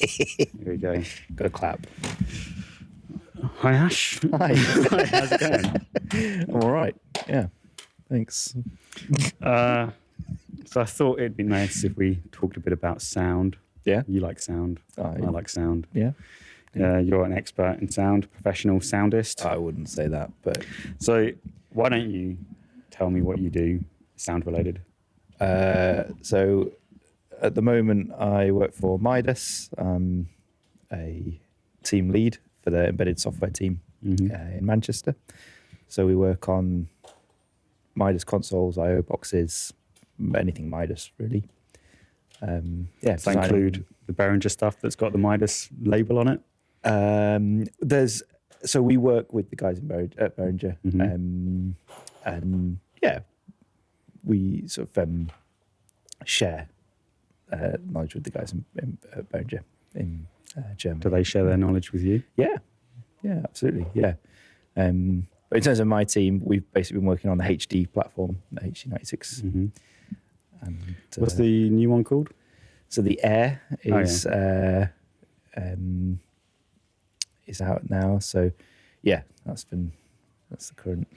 Here we go. Got a clap. Hi, Ash. Hi. Hi, how's it going? I'm all right. Yeah. Thanks. So I thought it'd be nice if we talked a bit about sound. Yeah. You like sound. I like sound. Yeah. You're an expert in sound, professional soundist. I wouldn't say that, but So why don't you tell me what you do, sound related? so at the moment I work for Midas. I'm a team lead for the embedded software team in Manchester. So we work on Midas consoles, I/O boxes, anything Midas really. Does that include the Behringer stuff that's got the Midas label on it? So we work with the guys at Behringer, and yeah, we sort of share knowledge with the guys at Behringer in Germany. Do they share their knowledge with you? Yeah, absolutely, yeah. But in terms of my team, we've basically been working on the HD platform, the HD96. And what's the new one called? So the Air is out now. So yeah, that's the current.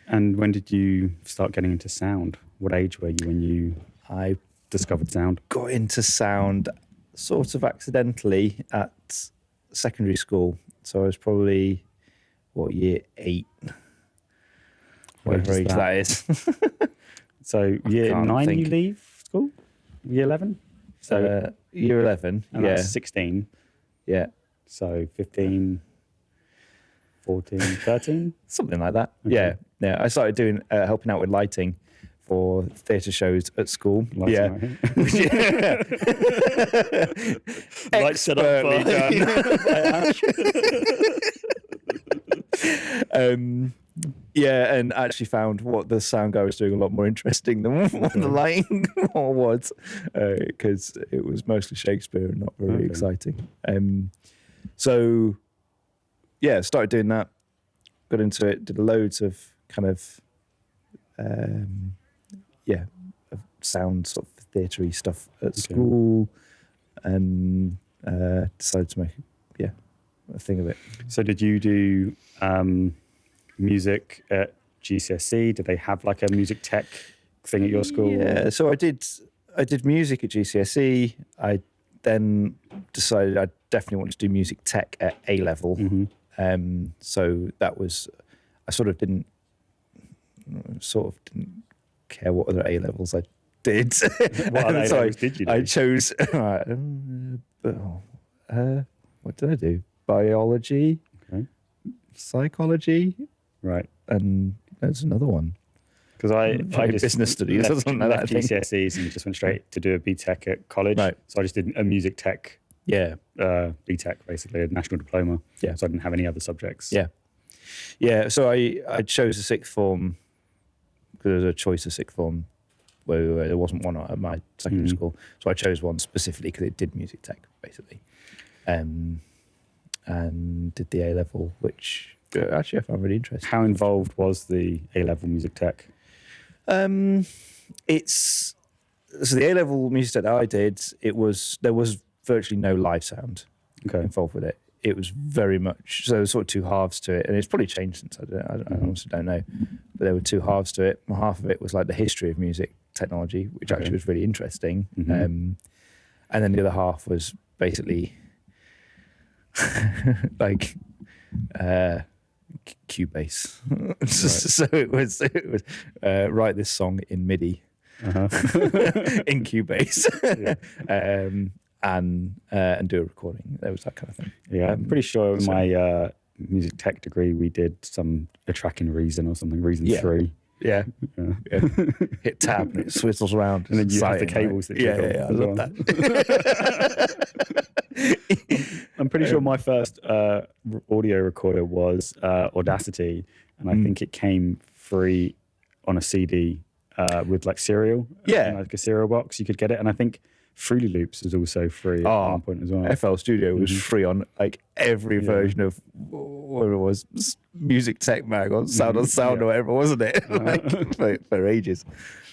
And when did you start getting into sound? What age were you when I discovered sound? Got into sound sort of accidentally at secondary school. So I was probably year 8, whatever age that is. So year 9 you leave school? Year 11? So year 11, and that's 16. Yeah. So 15, 14, 13? Something like that. Okay. Yeah. I started doing helping out with lighting for theatre shows at school. Lighting, Light set up done. And actually found what the sound guy was doing a lot more interesting than what the lighting was, because it was mostly Shakespeare and not very exciting. So started doing that, got into it, did loads of kind of of sound sort of theatre-y stuff at school, and decided to make a thing of it. So did you do music at GCSE? Did they have like a music tech thing at your school? Yeah, so I did music at GCSE. I then decided I definitely wanted to do music tech at A level. So that was, I sort of didn't care what other A levels I did. What other A levels did you do? I chose, what did I do? Biology, psychology, right, and there's another one. Because I just business studies or something like that. GCSEs and just went straight to do a BTEC at college. Right. So I just did a music tech. Yeah. BTEC, basically a national diploma. Yeah. So I didn't have any other subjects. Yeah. Yeah. So I chose a sixth form because there was a choice of sixth form where there wasn't one at my secondary school. So I chose one specifically because it did music tech, basically. And did the A level, which actually I found really interesting. How involved was the A level music tech? It's so the A level music tech that I did. There was virtually no live sound involved with it. It was very much so. There was sort of two halves to it, and it's probably changed since. I honestly don't know, but there were two halves to it. Half of it was like the history of music technology, which actually was really interesting, and then the other half was basically like Cubase. Right. So it was write this song in MIDI in Cubase, and do a recording. There was that kind of thing. Yeah, I'm pretty sure in my music tech degree we did a track in Reason or something. Reason 3. Yeah. Hit tab and it swizzles around, and then you have the cables that jiggle. I love that. I'm pretty sure my first audio recorder was Audacity, and I think it came free on a CD with like serial. Like a serial box, you could get it, and I think Fruity Loops was also free at one point as well. FL Studio was free on like every version of whatever it was, Music Tech Mag or Sound on Sound or whatever, wasn't it? Like for ages.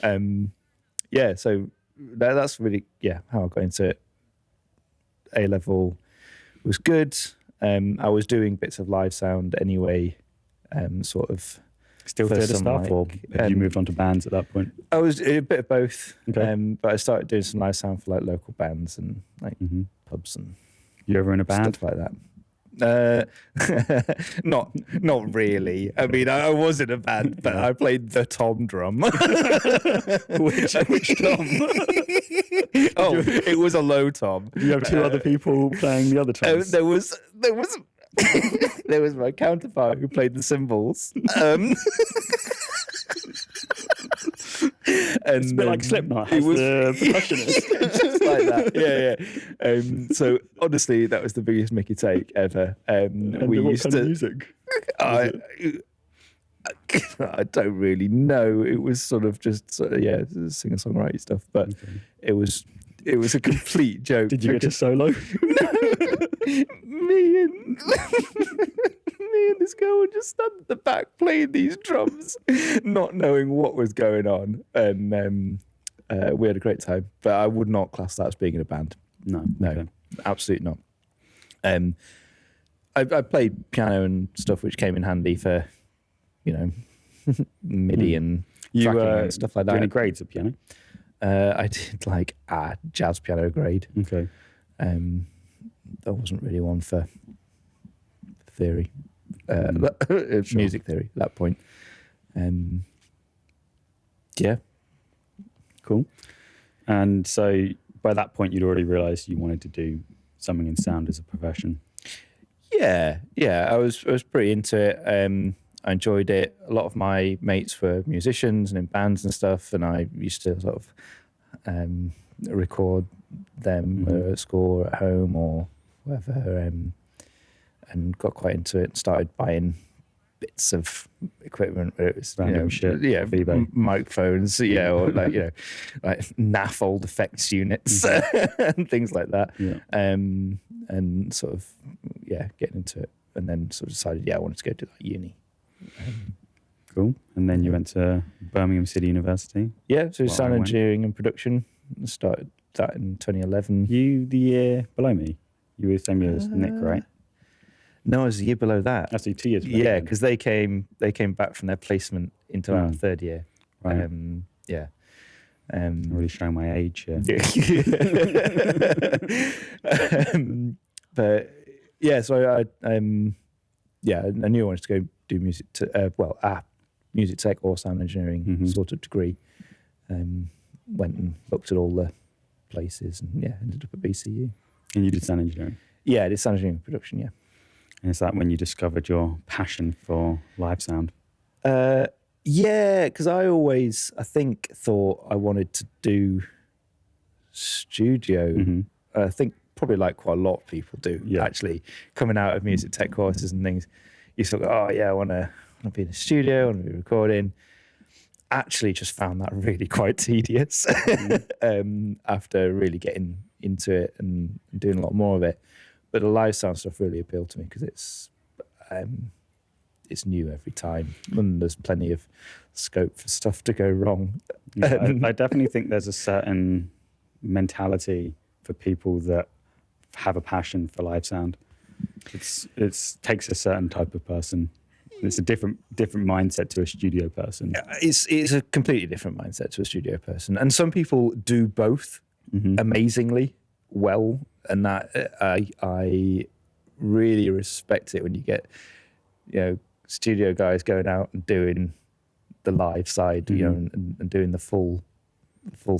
So that's really how I got into A-level was good. I was doing bits of live sound anyway, sort of. Still theatre stuff, or have you moved on to bands at that point? I was a bit of both, Okay. but I started doing some live sound for like local bands and like pubs and You ever in a band? stuff like that. Not really. I mean, I was in a band, but I played the tom drum. Which tom? Oh, it was a low tom. Do you have two other people playing the other toms? There was there was my counterpart who played the cymbals. And it's a bit like Slipknot has the percussionist. Just like that, yeah. So honestly, that was the biggest Mickey take ever. And we what used kind to of music? I don't really know. It was sort of just singer-songwriter stuff, but it was a complete joke. Did you get a solo? me and this girl would just stand at the back playing these drums, not knowing what was going on, and we had a great time. But I would not class that as being in a band. No, okay. Absolutely not. I played piano and stuff, which came in handy for, MIDI and tracking and stuff like that. Do any grades of piano? I did like a jazz piano grade. Okay. There wasn't really one for theory, music theory at that point. Yeah. Cool. And so by that point, you'd already realised you wanted to do something in sound as a profession. Yeah. I was pretty into it. I enjoyed it. A lot of my mates were musicians and in bands and stuff, and I used to sort of record them at school or at home or wherever, and got quite into it and started buying bits of equipment where it was random shit, microphones, or like like naff old effects units and things like that, and sort of getting into it, and then sort of decided I wanted to go to like uni. Cool. And then you went to Birmingham City University. So sound engineering and production. I started that in 2011. You the year below me? You were the same year as Nick, right? No, I was a year below that. Actually, 2 years. Yeah, because they came back from their placement into our third year. Right. I'm really showing my age here. But so I knew I wanted to go do music music tech or sound engineering sort of degree. Went and looked at all the places and ended up at BCU. And you did sound engineering? Yeah, I did sound engineering production, yeah. And is that when you discovered your passion for live sound? Yeah, because I think thought I wanted to do studio. I think probably like quite a lot of people do, actually, coming out of music tech courses and things. You sort of go, I want to be in a studio, I want to be recording. Actually just found that really quite tedious after really getting into it and doing a lot more of it. But the live sound stuff really appealed to me because it's new every time and there's plenty of scope for stuff to go wrong. I definitely think there's a certain mentality for people that have a passion for live sound. It takes a certain type of person. It's a different mindset to a studio person. It's a completely different mindset to a studio person. And some people do both amazingly well. And that I really respect it when you get, studio guys going out and doing the live side, and doing the full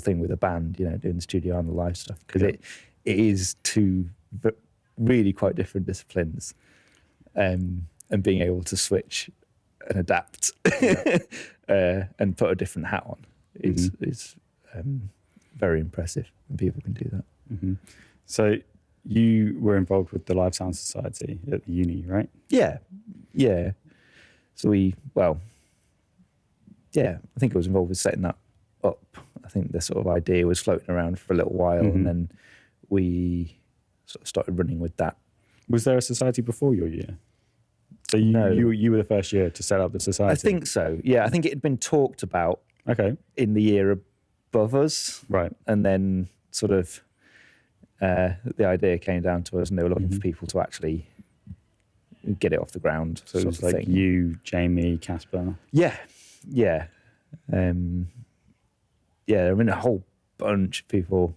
thing with a band, doing the studio and the live stuff. Because it is two really quite different disciplines. And being able to switch and adapt and put a different hat on is very impressive when people can do that. So you were involved with the Live Sound Society at the uni, right? Yeah. So I think I was involved with setting that up. I think the sort of idea was floating around for a little while, and then we sort of started running with that. Was there a society before your year? So you were the first year to set up the society? I think so, yeah. I think it had been talked about in the year above us. Right. And then sort of the idea came down to us, and they were looking for people to actually get it off the ground. So it was like you, Jamie, Casper. Yeah. I mean, a whole bunch of people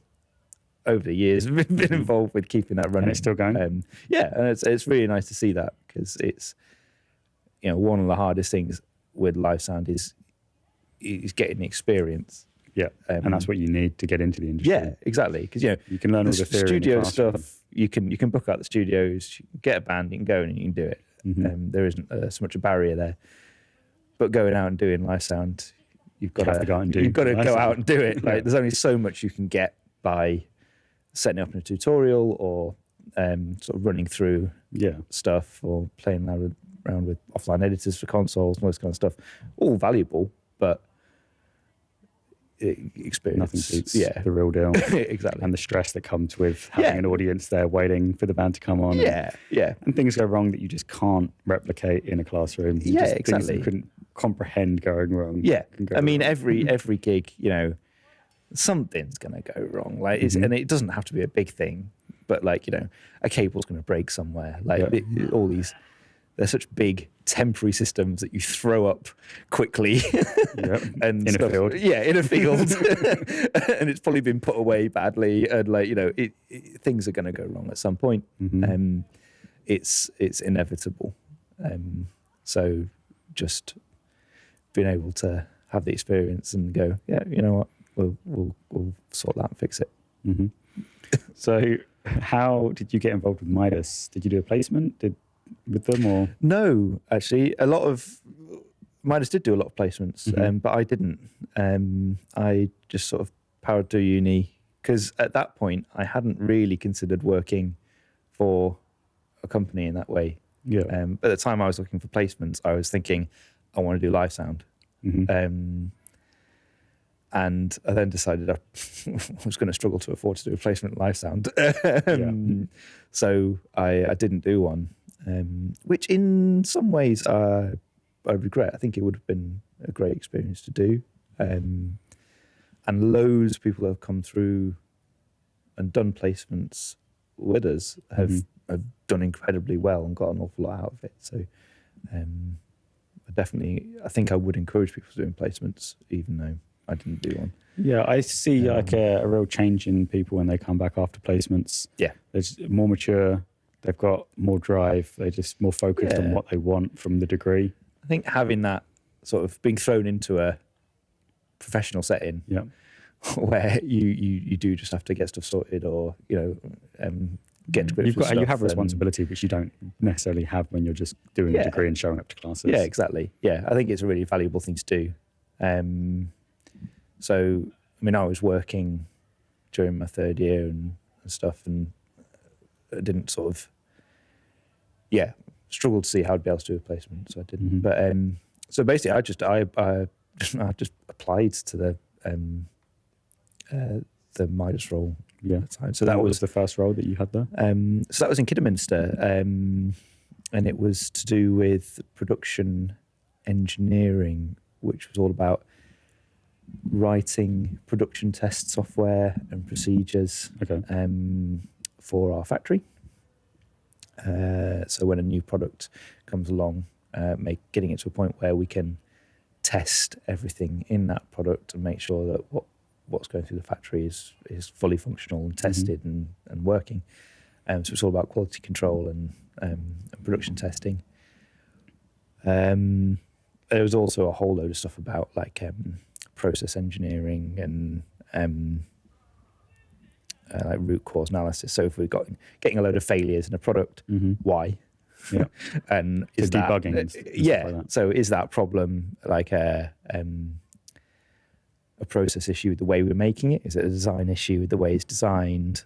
over the years have been involved with keeping that running. And it's still going? And it's really nice to see that, because it's, one of the hardest things with live sound is getting the experience. Yeah, and that's what you need to get into the industry. Yeah, exactly. Because you can learn all the theory studio in the classroom. stuff. You can book out the studios, you get a band, you can go in and you can do it. There isn't so much a barrier there. But going out and doing live sound, you've got to go out and do it. Like there's only so much you can get by setting up in a tutorial or sort of running through stuff or playing around with offline editors for consoles and all this kind of stuff. All valuable, but experience. Nothing beats the real deal. Exactly. And the stress that comes with having an audience there waiting for the band to come on. And things go wrong that you just can't replicate in a classroom. Exactly. Things that you couldn't comprehend going wrong. Yeah. I mean, every gig, something's going to go wrong. Like, and it doesn't have to be a big thing, but like, a cable's going to break somewhere. Like all these, they're such big temporary systems that you throw up quickly and in a field. Yeah, in a field, and it's probably been put away badly, and things are going to go wrong at some point. It's inevitable. So just being able to have the experience and go, you know what, we'll sort that and fix it. So, how did you get involved with Midas? Did you do a placement? With them or no? Actually, Midas did do a lot of placements, but I didn't. I just sort of powered through uni, because at that point I hadn't really considered working for a company in that way. But at the time I was looking for placements, I was thinking I want to do live sound. And I then decided I was going to struggle to afford to do a placement in live sound. So I didn't do one. Which in some ways I regret. I think it would have been a great experience to do. And loads of people have come through and done placements with us have done incredibly well and got an awful lot out of it. So I think I would encourage people doing placements, even though I didn't do one. Yeah, I see like a real change in people when they come back after placements. Yeah. They're just more mature. They've got more drive. They're just more focused on what they want from the degree. I think having that sort of being thrown into a professional setting where you do just have to get stuff sorted or, get to grips with stuff. You have responsibility, which you don't necessarily have when you're just doing a degree and showing up to classes. Yeah, exactly. Yeah, I think it's a really valuable thing to do. So, I mean, I was working during my third year and stuff, and I didn't sort of, struggled to see how I'd be able to do a placement, so I didn't. But so basically, I just applied to the Midas role. Yeah. At the time. So that was the first role that you had there. So that was in Kidderminster, and it was to do with production engineering, which was all about writing production test software and procedures for our factory. So when a new product comes along, getting it to a point where we can test everything in that product and make sure that what's going through the factory is fully functional and tested and working. So it's all about quality control and production testing. There was also a whole load of stuff about like process engineering and like root cause analysis. So if we're getting a load of failures in a product, why? Yeah. And is that debugging? Like that. So is that problem like a process issue with the way we're making it? Is it a design issue with the way it's designed,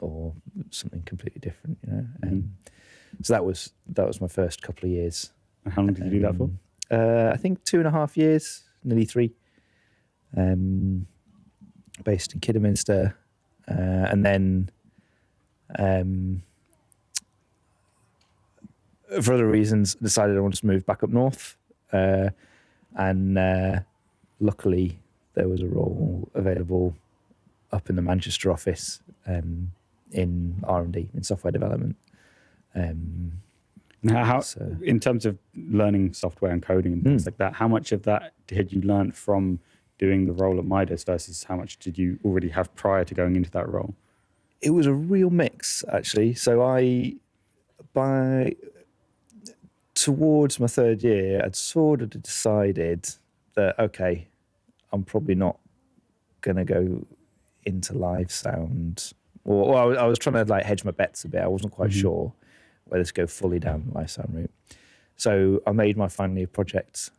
or something completely different? So that was my first couple of years. How long did you do that for? I think 2.5 years, nearly 3. Based in Kidderminster, and then for other reasons decided I wanted to move back up north, and luckily there was a role available up in the Manchester office in R&D, in software development. Now, in terms of learning software and coding and things like that, how much of that had you learned from doing the role at Midas versus how much did you already have prior to going into that role? It was a real mix, actually. So towards my third year, I'd sort of decided that, okay, I'm probably not going to go into live sound. Or I was trying to like hedge my bets a bit. I wasn't quite sure whether to go fully down the live sound route. So I made my final year project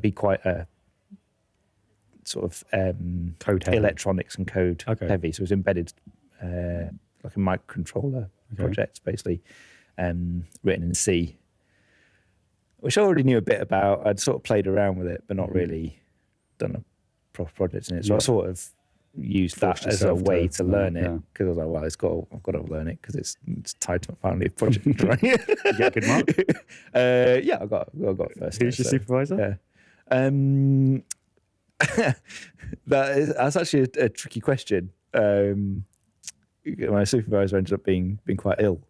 be quite a sort of code heavy. Electronics and code heavy. So it was embedded like a microcontroller project, basically, written in C, which I already knew a bit about. I'd sort of played around with it, but not really done a proper project in it. So I sort of used that as a way to learn it, because I was like, well, I've got to learn it because it's tied to my final year project, right? You get a good mark? Yeah, I got first. Who's your supervisor? Yeah. That's actually a tricky question. My supervisor ended up being quite ill,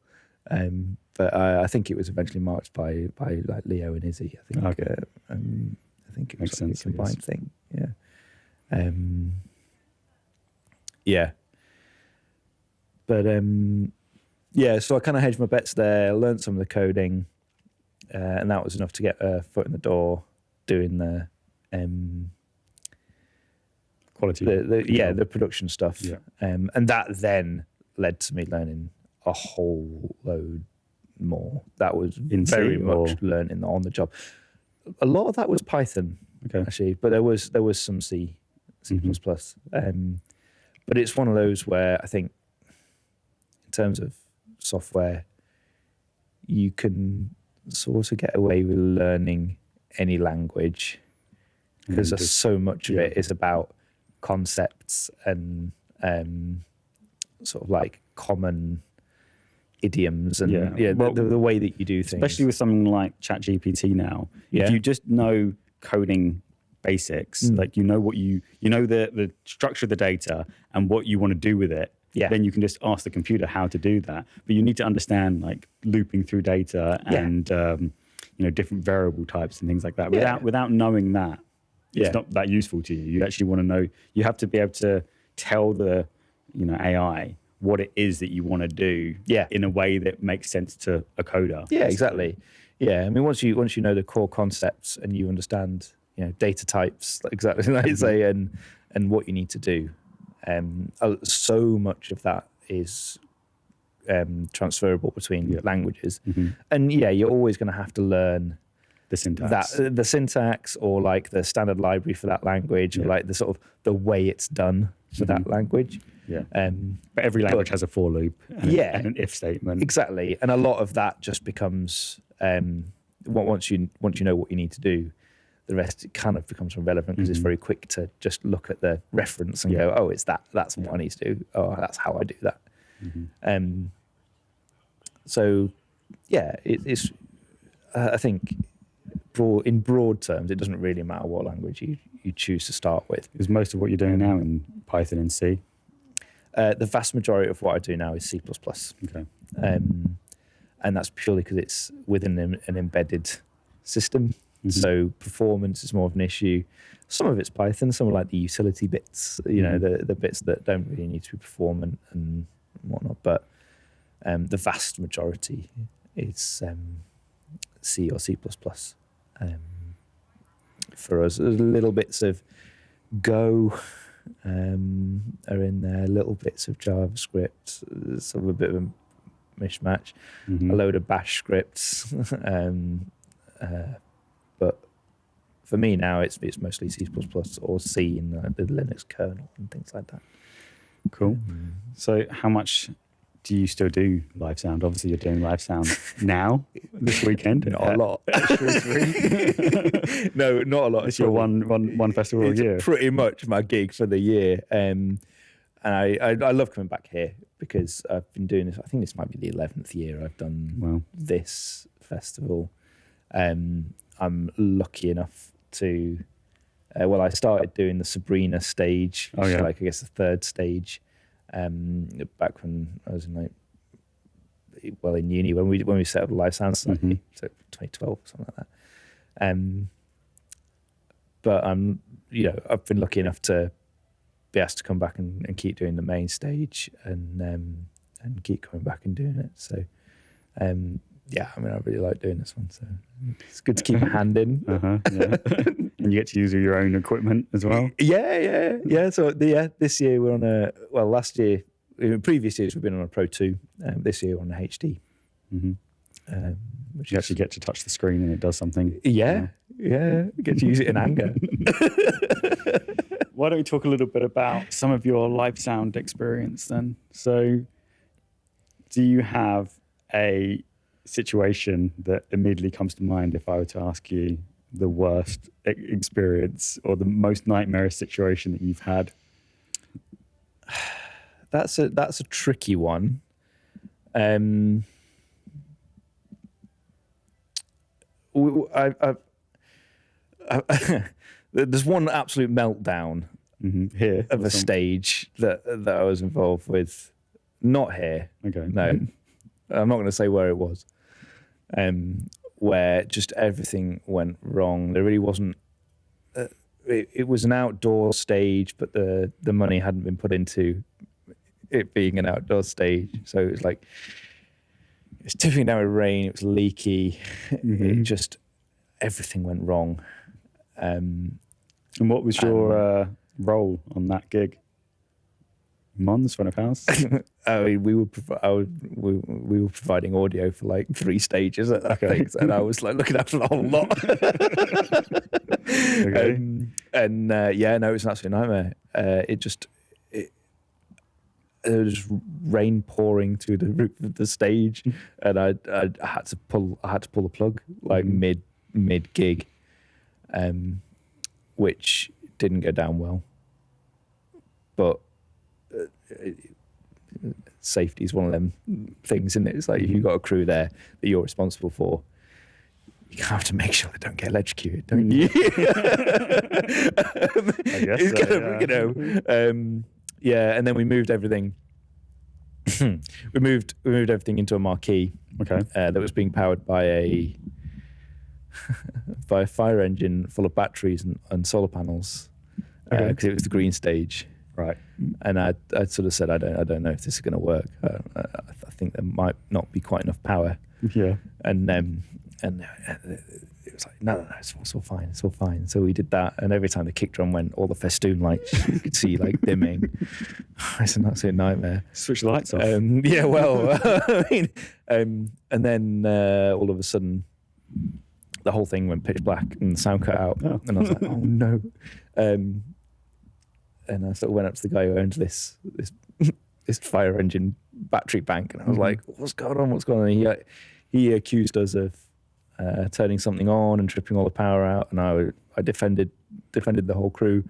but I think it was eventually marked by like Leo and Izzy. I think. Okay. I think it makes was sense. A combined thing. Yeah. Yeah. But so I kind of hedged my bets there. Learned some of the coding, and that was enough to get a foot in the door doing the quality. The production stuff. Yeah. And that then led to me learning a whole load more. That was very much learning on the job. A lot of that was Python, actually, but there was some C++. But it's one of those where I think, in terms of software, you can sort of get away with learning any language because so much of it is about concepts and sort of like common idioms and the way that you do things. Especially with something like ChatGPT now, if you just know coding basics, like you know the structure of the data and what you want to do with it, then you can just ask the computer how to do that. But you need to understand like looping through data and different variable types and things like that. Without knowing that, it's not that useful to you. You actually want to know. You have to be able to tell the AI what it is that you want to do in a way that makes sense to a coder. Yeah, exactly. Yeah, I mean, once you know the core concepts and you understand data types, exactly like you say, and what you need to do. So much of that is transferable between languages. And you're always going to have to learn the syntax. The syntax, or like the standard library for that language, or like the sort of the way it's done for that language. Yeah. But every language has a for loop and an if statement. Exactly. And a lot of that just becomes once you know what you need to do, the rest kind of becomes irrelevant because it's very quick to just look at the reference and go, oh, it's that. That's what I need to do. Oh, that's how I do that. So, it's I think in broad terms, it doesn't really matter what language you choose to start with. Is most of what you're doing now in Python and C? The vast majority of what I do now is C++. Okay. And that's purely because it's within an embedded system. So performance is more of an issue. Some of it's Python, some are like the utility bits, the bits that don't really need to be performant and whatnot. But the vast majority is C or C++. For us, little bits of Go are in there, little bits of JavaScript, sort of a bit of a mishmash, a load of bash scripts. But for me now, it's mostly C++ or C in the Linux kernel and things like that. Cool. So how much do you still do live sound? Obviously, you're doing live sound now, this weekend. Not a lot. No, not a lot. It's your one festival a year. Pretty much my gig for the year. And I love coming back here because I've been doing this. I think this might be the 11th year I've done this festival. I'm lucky enough to I started doing the Sabrina stage, which is like, I guess, the third stage, back when I was in in uni, when we set up the Live Sound Society, so 2012, something like that. But I've been lucky enough to be asked to come back and keep doing the main stage and keep coming back and doing it. So, I really like doing this one. So it's good to keep a hand in. And you get to use your own equipment as well. Yeah. So this year we're on last year, in previous years we've been on a Pro 2. This year we're on a HD. Which you actually get to touch the screen and it does something. Yeah. You get to use it in anger. Why don't we talk a little bit about some of your live sound experience then? So do you have a situation that immediately comes to mind if I were to ask you the worst experience or the most nightmarish situation that you've had? That's a tricky one. There's one absolute meltdown here of a stage that I was involved with. Not here. Okay. No, I'm not going to say where it was. Where just everything went wrong. There really wasn't. It was an outdoor stage, but the money hadn't been put into it being an outdoor stage. So it was like it's tipping down with rain. It was leaky. It just everything went wrong. And what was your role on that gig? Mons, front of house. We were providing audio for like 3 stages at that thing, and I was like looking after the whole lot. It was an absolute nightmare. There was rain pouring through the roof of the stage, and I had to pull the plug like mid gig, which didn't go down well. But safety is one of them things, isn't it? It's like if you've got a crew there that you're responsible for, you have to make sure they don't get electrocuted, don't you? I guess and then we moved everything. we moved everything into a marquee. Okay. That was being powered by a fire engine full of batteries and solar panels, because it was the green stage. Right. And I sort of said, I don't know if this is going to work. I think there might not be quite enough power. Yeah. And it was like, no, it's all fine. It's all fine. So we did that. And every time the kick drum went, all the festoon lights you could see like dimming. It's an absolute nightmare. Switch the lights off. And then all of a sudden, the whole thing went pitch black and the sound cut out. Oh. And I was like, oh no. And I sort of went up to the guy who owned this fire engine battery bank, and I was like, "What's going on? What's going on?" And he accused us of turning something on and tripping all the power out, and I defended the whole crew.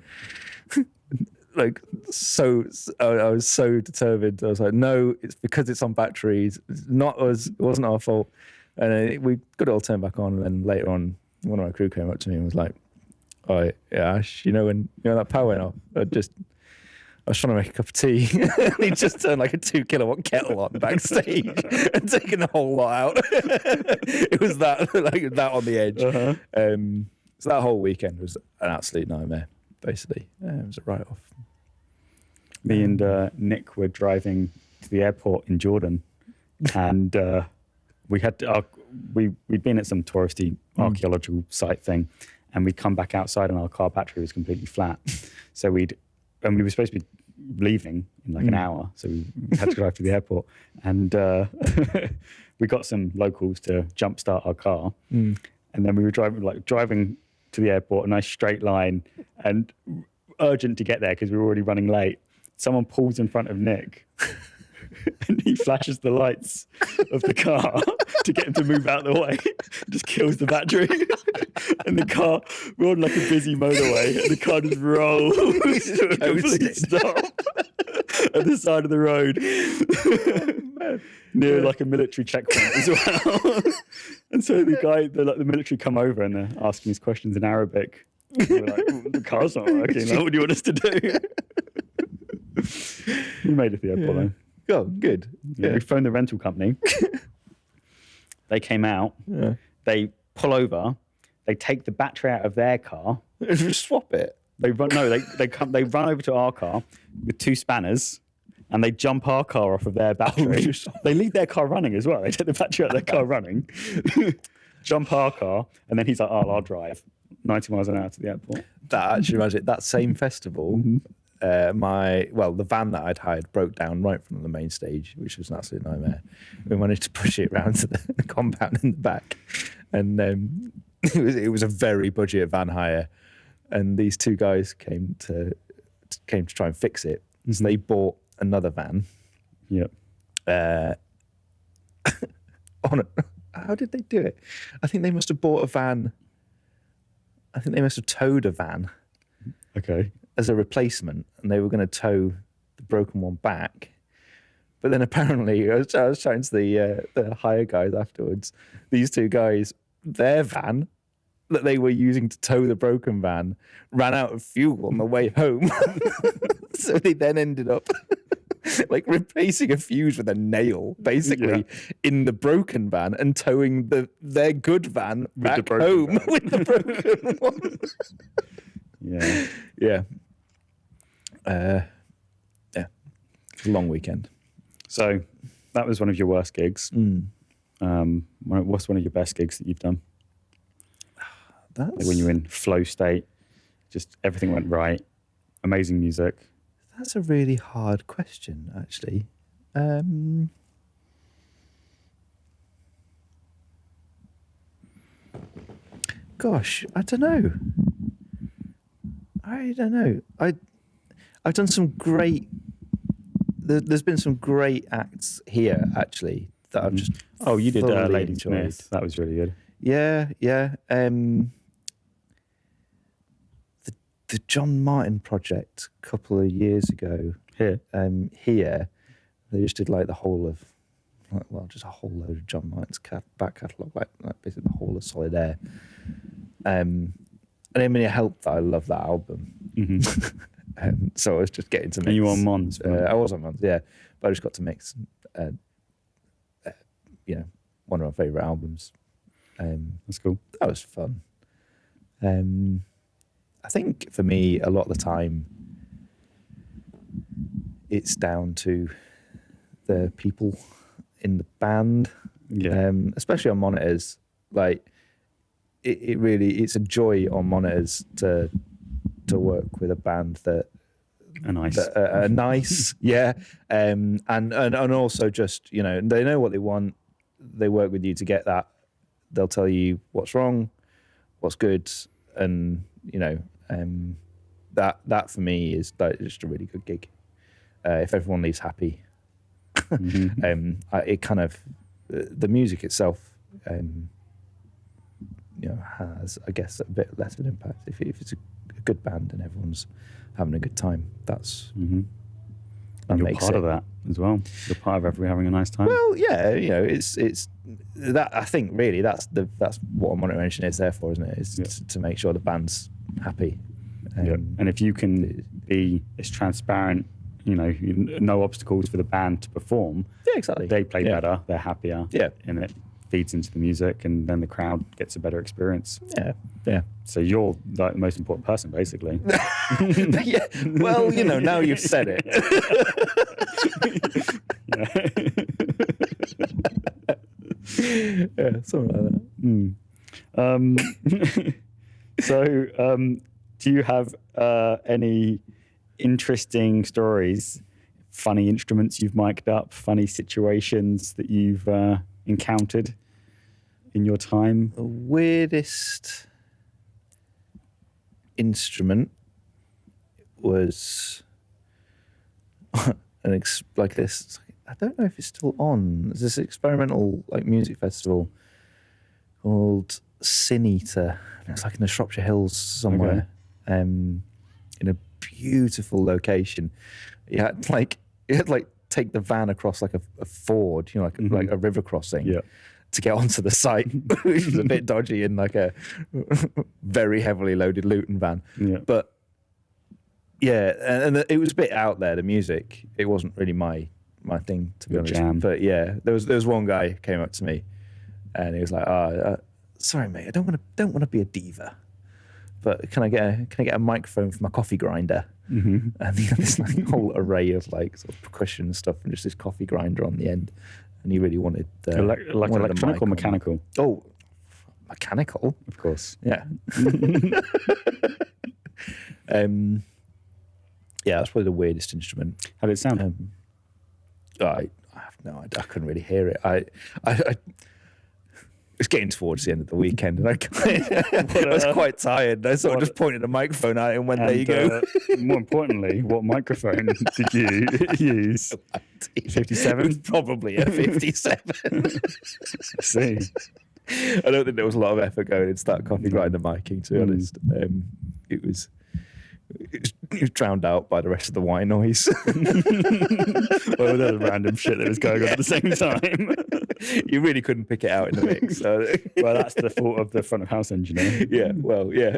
Like so, I was so determined. I was like, "No, it's because it's on batteries. It's not us. It wasn't our fault." And we got it all turned back on. And then later on, one of my crew came up to me and was like, "Oh yeah, Ash, when that power went off, I was trying to make a cup of tea." And he just turned like a 2 kilowatt kettle on backstage and taken the whole lot out. It was that on the edge. So that whole weekend was an absolute nightmare. Basically, it was a write-off. Me and Nick were driving to the airport in Jordan, and we'd been at some touristy archaeological site thing. And we'd come back outside and our car battery was completely flat. So we were supposed to be leaving in like an hour. So we had to drive to the airport. And we got some locals to jumpstart our car. And then we were driving to the airport, a nice straight line, and urgent to get there because we were already running late. Someone pulls in front of Nick and he flashes the lights of the car to get him to move out of the way. Just kills the battery. And the car, we're on like a busy motorway, and the car just rolls to a complete stop at the side of the road. Near like a military checkpoint as well. And so the military come over and they're asking us questions in Arabic. We're like, the car's not working. Like, what do you want us to do? We made it to the airport though. Oh, good. Yeah. We phoned the rental company. They came out. Yeah. They pull over. They take the battery out of their car. Just swap it. They run. No, they run over to our car with 2 spanners, and they jump our car off of their battery. They leave their car running as well. They take the battery out of their car running, jump our car, and then he's like, "Oh, I'll drive 90 miles an hour to the airport." That actually reminds me. That same festival, the van that I'd hired broke down right in front of the main stage, which was an absolute nightmare. We managed to push it around to the compound in the back, and it was a very budget van hire. And these 2 guys came to try and fix it. So they bought another van. Yep. How did they do it? I think they must have bought a van. I think they must have towed a van. Okay. As a replacement, and they were going to tow the broken one back. But then apparently, I was chatting to the hire guys afterwards. These 2 guys, their van that they were using to tow the broken van ran out of fuel on the way home. So they then ended up like replacing a fuse with a nail, basically, in the broken van and towing their good van back home with the broken one. Yeah. Yeah. It's a long weekend. So that was one of your worst gigs. What's one of your best gigs that you've done? Like when you're in flow state, just everything went right, amazing music. That's a really hard question, actually. Gosh, I don't know. I've done some great. There's been some great acts here, actually, that I've just. Oh, you did Lady enjoyed. Smith. That was really good. Yeah. The John Martin project a couple of years ago here, they just did like the whole of, just a whole load of John Martin's back catalogue, like basically the whole of Solid Air. And I mean, it helped that I love that album. Mm-hmm. So I was just getting to mix. And you were on Mons? I was on Mons, yeah. But I just got to mix, one of my favourite albums. That's cool. That was fun. I think for me, a lot of the time, it's down to the people in the band, especially on monitors. Like, it really, it's a joy on monitors to work with a band that are nice, yeah, and also just, they know what they want. They work with you to get that. They'll tell you what's wrong, what's good, and that for me is like just a really good gig. If everyone leaves happy, it kind of the music itself, has, I guess, a bit less of an impact. If it's a good band and everyone's having a good time, that's. Mm-hmm. And you're part of that as well. You're part of everyone having a nice time. Well, yeah, it's that. I think really that's what a monitor engineer is there for, isn't it? It's to make sure the band's happy. And if you can be as transparent, no obstacles for the band to perform. Yeah, exactly. They play better. They're happier. Yeah, and it feeds into the music, and then the crowd gets a better experience. Yeah. So you're like the most important person, basically. Yeah. Well, now you've said it. Yeah, something like that. So, do you have any interesting stories, funny instruments you've mic'd up, funny situations that you've encountered in your time? The weirdest instrument was like this. I don't know if it's still on. There's this experimental music festival called Sin Eater. It's like in the Shropshire Hills somewhere, in a beautiful location. You had to take the van across like a ford, like a river crossing. Yeah. to get onto the site, which is a bit dodgy in like a very heavily loaded Luton van. Yeah. But yeah, and it was a bit out there, the music. It wasn't really my thing, to be honest. Jam. But yeah, there was one guy who came up to me and he was like, sorry mate, I don't want to be a diva, but can I get a microphone for my coffee grinder? Mm-hmm. And he had this like whole array of like sort of percussion and stuff, and just this coffee grinder on the end. And he really wanted like electronic or mechanical? Oh, mechanical, of course. Yeah. Yeah, that's probably the weirdest instrument. How did it sound? I have no idea. I couldn't really hear it. I it's getting towards the end of the weekend, and I was quite tired. I sort of just pointed a microphone at it and went, there you go. More importantly, what microphone did you use? 57? It was probably a 57. I see. I don't think there was a lot of effort going into that coffee grinder miking, to be honest. It was drowned out by the rest of the wine noise. Well, there was random shit that was going on at the same time. You really couldn't pick it out in the mix. So. Well, that's the fault of the front of house engineer. Yeah, well, yeah.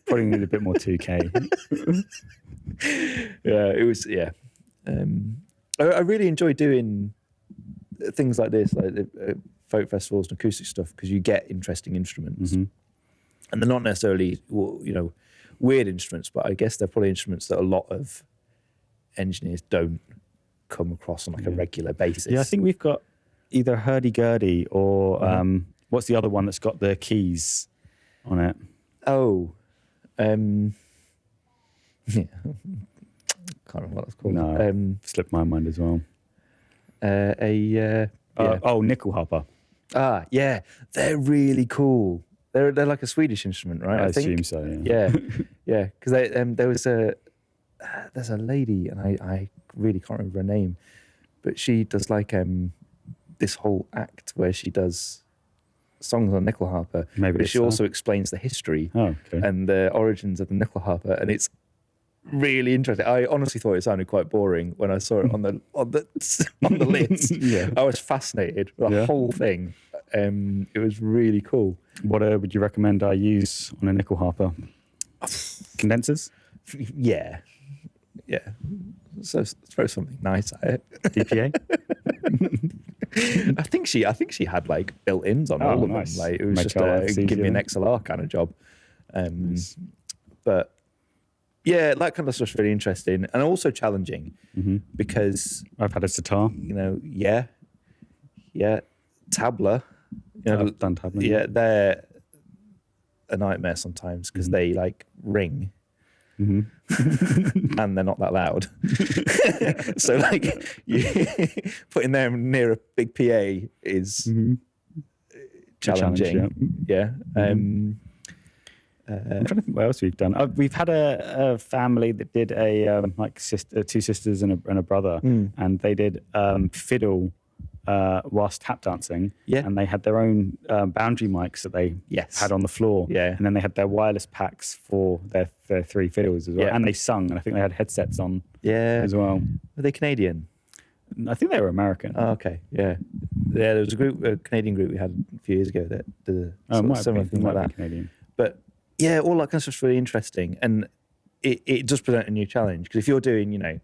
Probably need a bit more 2K. Yeah, it was, yeah. I really enjoy doing things like this, like the folk festivals and acoustic stuff, because you get interesting instruments. Mm-hmm. And they're not necessarily, weird instruments, but I guess they're probably instruments that a lot of engineers don't come across on like a regular basis. Yeah, I think we've got either hurdy-gurdy or what's the other one that's got the keys on it? Oh, yeah. Can't remember what it's called. No, slipped my mind as well. Nickel harper. Ah, yeah, they're really cool. They're like a Swedish instrument, right? I assume so. Yeah, yeah. Because there's a lady, and I really can't remember her name, but she does like this whole act where she does songs on nickel harper. Maybe but she also explains the history and the origins of the nickel harper, and it's really interesting. I honestly thought it sounded quite boring when I saw it on the lids. Yeah. I was fascinated with the whole thing. It was really cool. What would you recommend I use on a nickel harper? Condensers? Yeah. So throw something nice at it. DPA? I think she had like built-ins on all of them. Like it was just give me an XLR kind of job. Nice. But yeah, that kind of stuff's really interesting and also challenging because I've had a sitar. Tabla. I've done tabla. Yeah, they're a nightmare sometimes because they like ring. Mm-hmm. And they're not that loud. So like putting them near a big PA is challenging. Yeah. I'm trying to think what else we've done. We've had a family that did two sisters and a brother, and they did fiddle whilst tap dancing. Yeah. And they had their own boundary mics that they had on the floor. Yeah. And then they had their wireless packs for their three fiddles as well. Yeah. And they sung, and I think they had headsets on as well. Were they Canadian? I think they were American. Oh, okay. Yeah. Yeah, there was a Canadian group we had a few years ago that did a similar thing like that. Canadian. But yeah, all that kind of stuff's really interesting. And it does present a new challenge. Because if you're doing,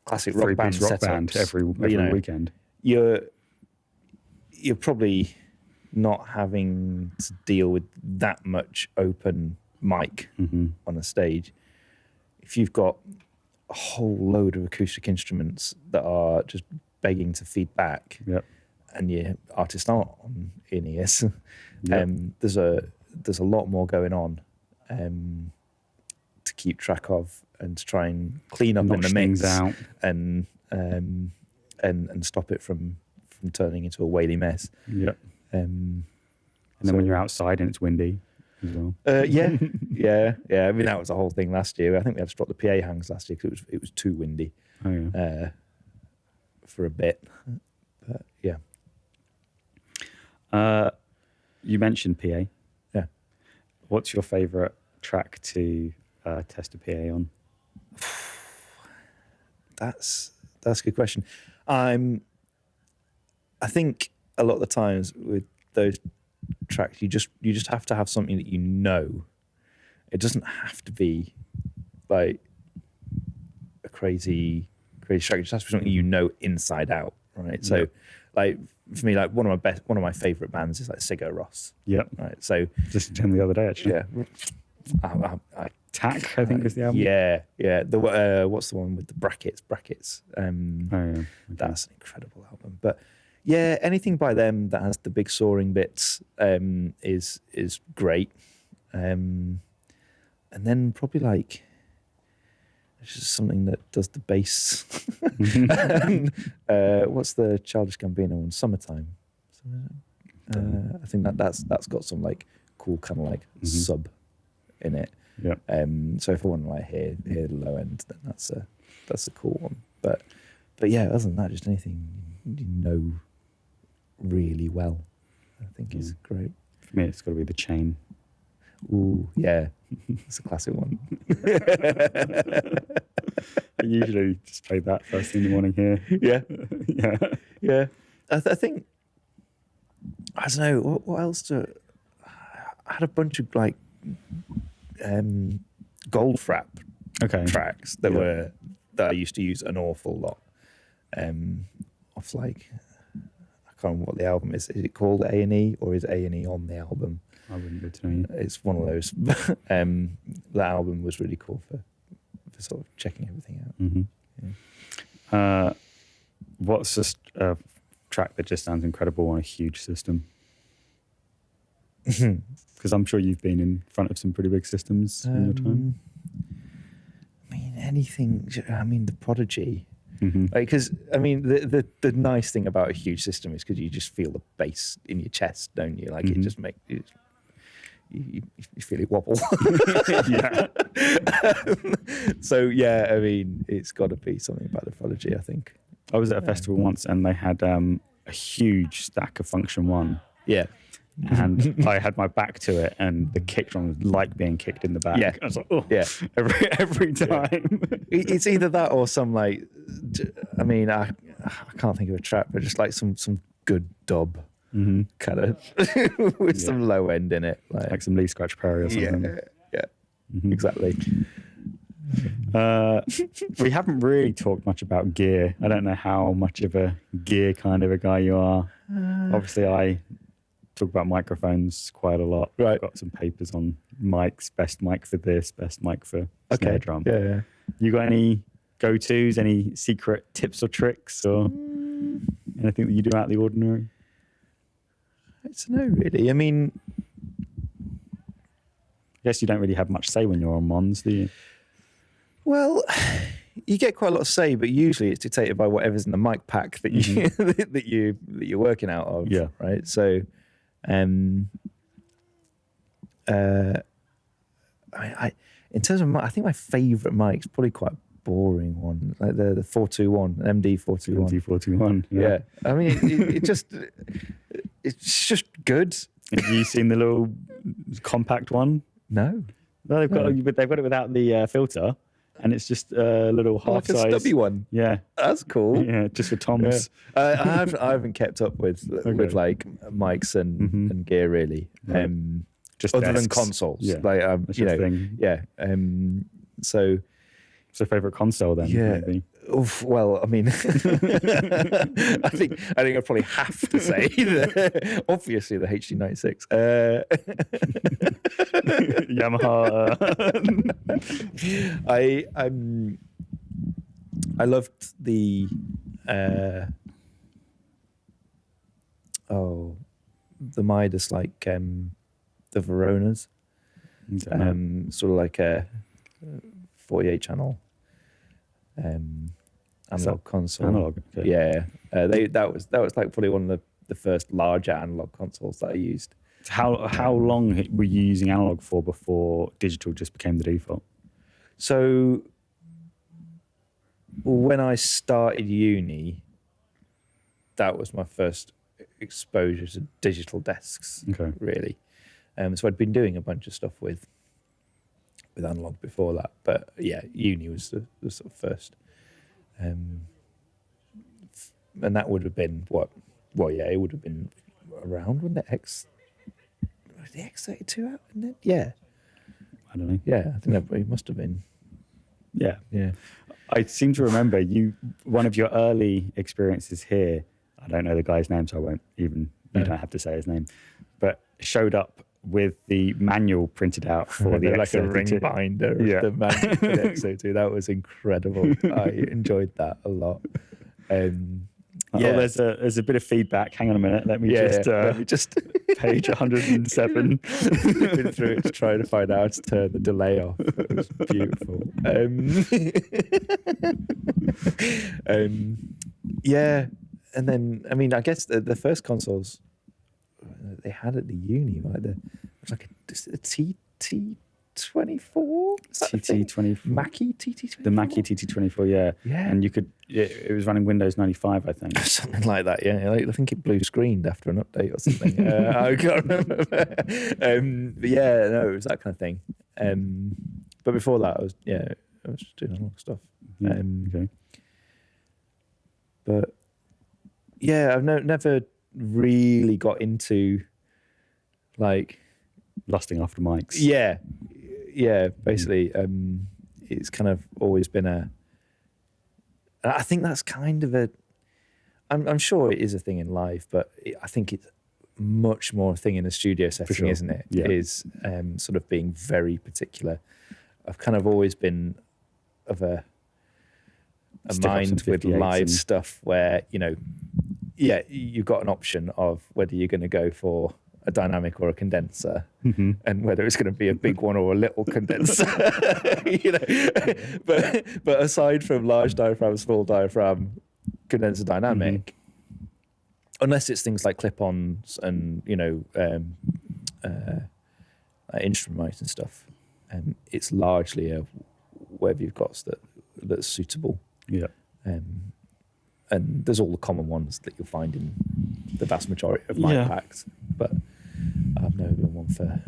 classic rock band setups every weekend, you're probably not having to deal with that much open mic on a stage. If you've got a whole load of acoustic instruments that are just begging to feed back, and your artists aren't on in-ears, there's a lot more going on to keep track of and to try and clean up in the mix out. And stop it from turning into a whaley mess. Yeah. And then when you're outside and it's windy as well. Yeah. I mean, that was the whole thing last year. I think we had to drop the PA hangs last year because it was too windy for a bit. But yeah. You mentioned PA. Yeah. What's your favourite track to test a PA on? That's a good question. I think a lot of the times with those tracks, you just have to have something that you know. It doesn't have to be like a crazy track. It just has to be something you know inside out, right? So, yeah. like for me, like one of my favorite bands is like Sigur Rós. Yeah. Right. So just to him the other day actually. Yeah. Tack, I think is the album. Yeah. The what's the one with the brackets? Okay. That's an incredible album. But yeah, anything by them that has the big soaring bits is great. And then probably like it's just something that does the bass. What's the Childish Gambino one? Summertime. I think that's got some like cool kind of like sub in it. Yeah. So if I want to like hear the low end, then that's a cool one. But yeah, other than that, just anything you know really well, I think is great. For me, it's got to be The Chain. Ooh, yeah, it's a classic one. I usually just play that first thing in the morning here. Yeah, yeah. I think I don't know what else. I had a bunch of like Goldfrapp tracks that I used to use an awful lot. Off like I can't remember what the album is. Is it called A&E or is A&E on the album? I wouldn't go to know. It's one of those. That album was really cool for sort of checking everything out. Mm-hmm. Yeah. What's just a track that just sounds incredible on a huge system? Because I'm sure you've been in front of some pretty big systems in your time. I mean, anything. I mean, The Prodigy. Mm-hmm. Because I mean, the nice thing about a huge system is because you just feel the bass in your chest, don't you? Like it just makes you feel it wobble. Yeah. So yeah, I mean, it's got to be something about The Prodigy, I think. I was at a festival once and they had a huge stack of Function One. Yeah. And I had my back to it, and the kick drum was like being kicked in the back. Yeah. I was like, oh, yeah, every time. It's either that or some like, I mean, I can't think of a track, but just like some good dub kind of with some low end in it, like some Lee Scratch Perry or something. Yeah, exactly. We haven't really talked much about gear. I don't know how much of a gear kind of a guy you are. Obviously, I talk about microphones quite a lot. Right. I've got some papers on mics, best mic for this, best mic for snare drum. Yeah. You got any go-tos, any secret tips or tricks or anything that you do out of the ordinary? I don't know, really. I mean, I guess you don't really have much say when you're on Mons, do you? Well, you get quite a lot of say, but usually it's dictated by whatever's in the mic pack that you that you're working out of. Yeah. Right. So, I in terms of I think my favourite mic's probably quite a boring one, like the 421, MD 421. MD 421. Yeah. I mean, it's just good. Have you seen the little compact one? No. No, they've got it without the filter, and it's just a little half size. Like a stubby one. Yeah, that's cool. Yeah, just for Toms. Yeah. I haven't kept up with like mics and gear really. Right. Just other desks. than consoles. Yeah, like that's your thing. Yeah. So. What's your favourite console then? Yeah. Maybe? Oof, well, I mean, I think I'd probably have to say obviously the HD96. Yamaha. I loved the Midas, like the Veronas, sort of like a 48 channel. Analog console. Analog, okay. Yeah. That was like probably one of the first larger analog consoles that I used. How long were you using analog for before digital just became the default? So when I started uni, that was my first exposure to digital desks. Okay. Really. So I'd been doing a bunch of stuff with analog before that, but yeah, uni was the sort of first, and that would have been Well, yeah, it would have been around when the X32 out, isn't it? Yeah. I don't know. Yeah, I think it must have been. Yeah. Yeah. I seem to remember one of your early experiences here, I don't know the guy's name, so I won't even, you don't have to say his name, but showed up with the manual printed out for the like a ring binder of the manual for the X02. That was incredible. I enjoyed that a lot. There's a bit of feedback. Hang on a minute. Let me just page 107. Been through it to try to find out how to turn the delay off. It was beautiful. Yeah, and then I guess the first consoles they had at the uni, like it was like a TT24, TT24, Mackie TT24, the Mackie TT24, yeah, and you could. It was running Windows 95, I think, something like that. Yeah, I think it blue screened after an update or something. I can't remember. But yeah, no, it was that kind of thing. But before that, I was just doing a lot of stuff. Okay. But yeah, I've never really got into like lusting after mics. Yeah, basically, it's kind of always been I think that's kind of I'm sure it is a thing in live, but I think it's much more a thing in a studio setting, sure. Isn't it? Yeah. Is sort of being very particular. I've kind of always been of a mind with live stuff where, you've got an option of whether you're going to go for a dynamic or a condenser, and whether it's going to be a big one or a little condenser. But aside from large diaphragm, small diaphragm, condenser dynamic, unless it's things like clip-ons and instrument mics and stuff, it's largely whatever you've got that's suitable. Yeah. And there's all the common ones that you'll find in the vast majority of mic packs, but I've never been one for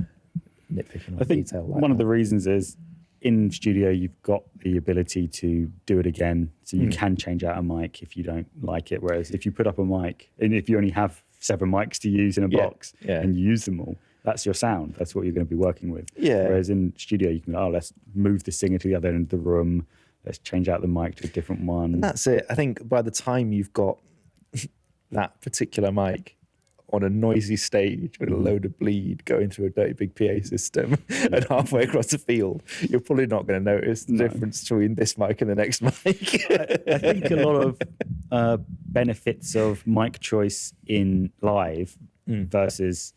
nitpicking on detail. One of the reasons is in studio you've got the ability to do it again, so you can change out a mic if you don't like it. Whereas if you put up a mic, and if you only have 7 mics to use in a box and you use them all, that's your sound. That's what you're going to be working with. Yeah. Whereas in studio you can let's move the singer to the other end of the room. Let's change out the mic to a different one. And that's it. I think by the time you've got that particular mic on a noisy stage with a load of bleed going through a dirty big PA system and halfway across the field, you're probably not going to notice the difference between this mic and the next mic. I think a lot of benefits of mic choice in live versus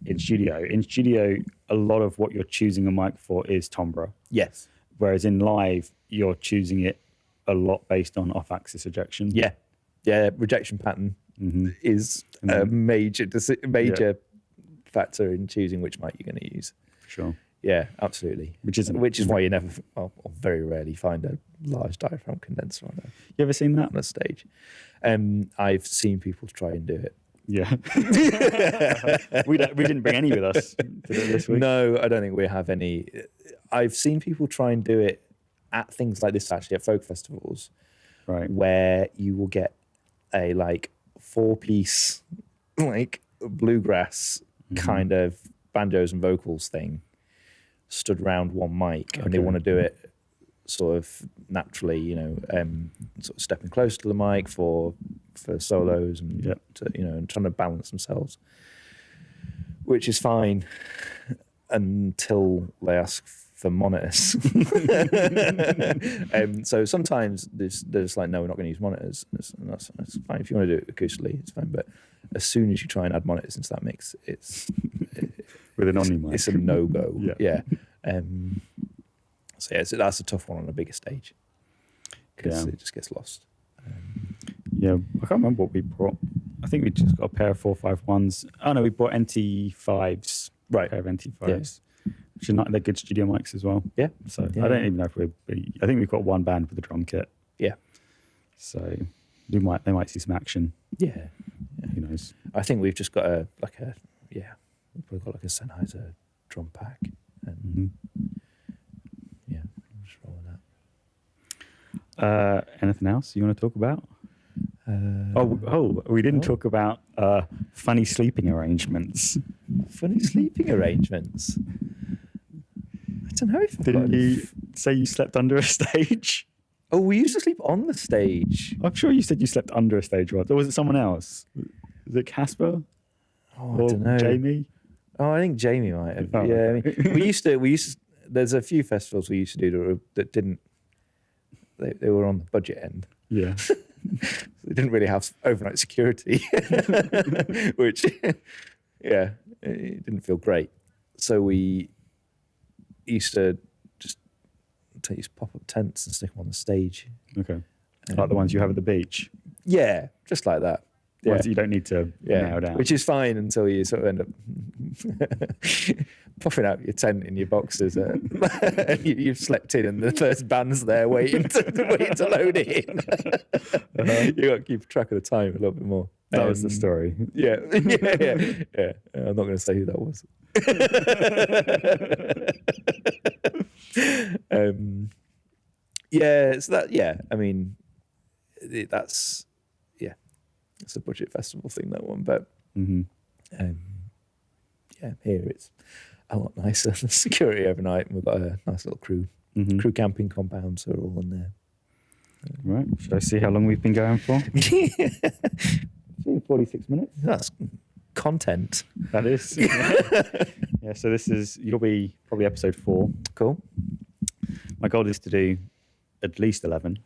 in studio. In studio, a lot of what you're choosing a mic for is timbre. Yes. Whereas in live, you're choosing it a lot based on off-axis ejection. Yeah. Rejection pattern is a major factor in choosing which mic you're going to use. For sure. Yeah, absolutely. Which is why you never, or very rarely, find a large diaphragm condenser on there. You ever seen that on a stage? I've seen people try and do it. Yeah. we didn't bring any with us this week. No, I don't think we have any. I've seen people try and do it at things like this, actually, at folk festivals, right? Where you will get a 4-piece bluegrass kind of banjos and vocals thing stood around one mic, and they want to do it sort of naturally, sort of stepping close to the mic for solos and and trying to balance themselves, which is fine until they ask for monitors. So sometimes they're just like, no, we're not going to use monitors. And that's fine. If you want to do it acoustically, it's fine. But as soon as you try and add monitors into that mix, with an Omni mic, it's a no-go. Yeah. So that's a tough one on a bigger stage because it just gets lost. I can't remember what we brought. I think we just got a pair of 451s. Oh no, we bought NT5s. Right, a pair of NT5s. Which are they're good studio mics as well. Yeah. So I don't even know if I think we've got one band with a drum kit. Yeah. So they might see some action. Yeah. Who knows? I think we've just got we've probably got a Sennheiser drum pack. And just roll with that. Anything else you want to talk about? We didn't talk about funny sleeping arrangements. Funny sleeping arrangements. I don't know if Didn't you say you slept under a stage? Oh, we used to sleep on the stage. I'm sure you said you slept under a stage once. Or was it someone else? Was it Casper? Oh, I don't know. Jamie? Oh, I think Jamie might have. Oh, yeah, okay. I mean, we used to. There's a few festivals we used to do that didn't. They were on the budget end. Yeah. They didn't really have overnight security, which, yeah, it didn't feel great. So we used to just pop up tents and stick them on the stage. Okay. Like the ones you have at the beach? Yeah, just like that. Yeah. Ones that you don't need to nail down. Which is fine until you sort of end up popping out your tent in your boxes and you've slept in and the first band's there waiting to load it in. You got to keep track of the time a little bit more. That was the story. Yeah. I'm not going to say who that was. So that, I mean, that's, it's a budget festival thing, that one, but here it's a lot nicer. The security overnight, and we've got a nice little crew camping compound, so we're all in there. Right, shall I see how long we've been going for? 46 minutes. That's content. That is. Yeah, so you'll be probably episode 4. Cool. My goal is to do at least 11.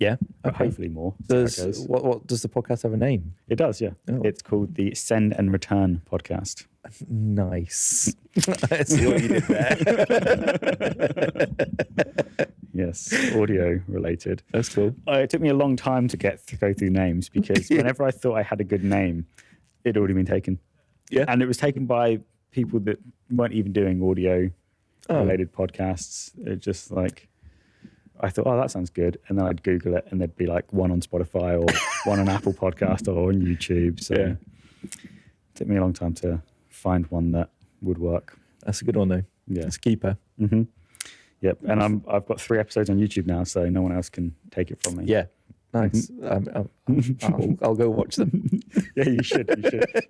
Yeah, but okay. hopefully more. What does the podcast have a name? It does, yeah. Oh. It's called the Send and Return Podcast. Nice. I see what you did there. Yes, audio related. That's cool. It took me a long time to go through names because whenever I thought I had a good name, it'd already been taken. Yeah, and it was taken by people that weren't even doing audio related podcasts. It just like. I thought, that sounds good. And then I'd Google it and there'd be like one on Spotify or one on Apple Podcast or on YouTube. So it took me a long time to find one that would work. That's a good one though. Yeah. It's a keeper. Mm-hmm. Yep. And I've got 3 episodes on YouTube now, so no one else can take it from me. Yeah. Nice. I'll go watch them. Yeah, you should.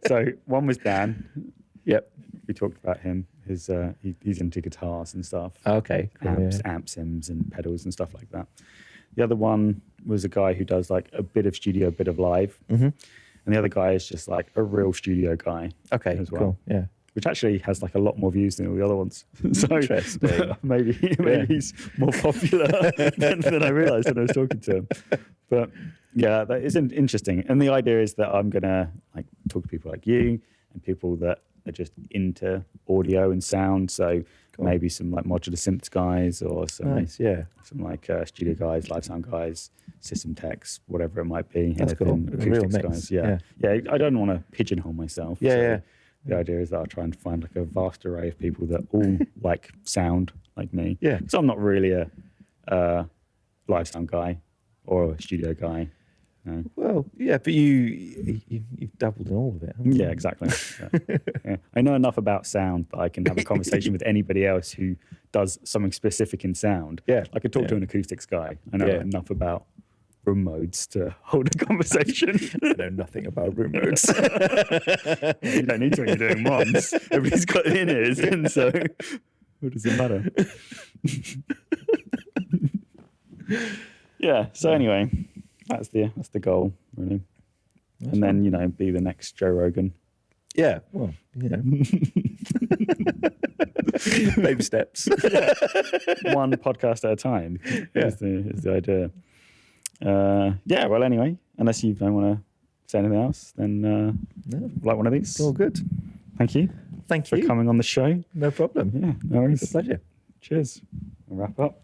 So one was Dan. Yep. We talked about him. He's into guitars and stuff. Okay. Amp sims and pedals and stuff like that. The other one was a guy who does like a bit of studio, a bit of live. Mm-hmm. And the other guy is just like a real studio guy. Okay, as well. Cool. Yeah. Which actually has like a lot more views than all the other ones. So interesting. maybe he's more popular than I realized when I was talking to him. But yeah, that is interesting. And the idea is that I'm gonna like talk to people like you and people that are just into audio and sound. So maybe some like modular synths guys or some some like studio guys, live sound guys, system techs, whatever it might be. That's cool. Acoustics guys. Yeah. I don't want to pigeonhole myself. The idea is that I'll try and find like a vast array of people that all like sound like me. Yeah. So I'm not really a live sound guy or a studio guy. No. Well, yeah, but you've dabbled in all of it, haven't you? Yeah, exactly. Yeah. I know enough about sound that I can have a conversation with anybody else who does something specific in sound. Yeah. I could talk to an acoustics guy. I know enough about room modes to hold a conversation. I know nothing about room modes. You don't need to when you're doing ones. Everybody's got in-ears in, so what does it matter? Yeah, so anyway... That's the goal, really. That's and then, be the next Joe Rogan. Yeah, well, baby steps. One podcast at a time is the idea. Well, anyway, unless you don't want to say anything else, then like one of these. It's all good. Thank you. Thank you for coming on the show. No problem. Yeah, no worries. It's a pleasure. Cheers. We'll wrap up.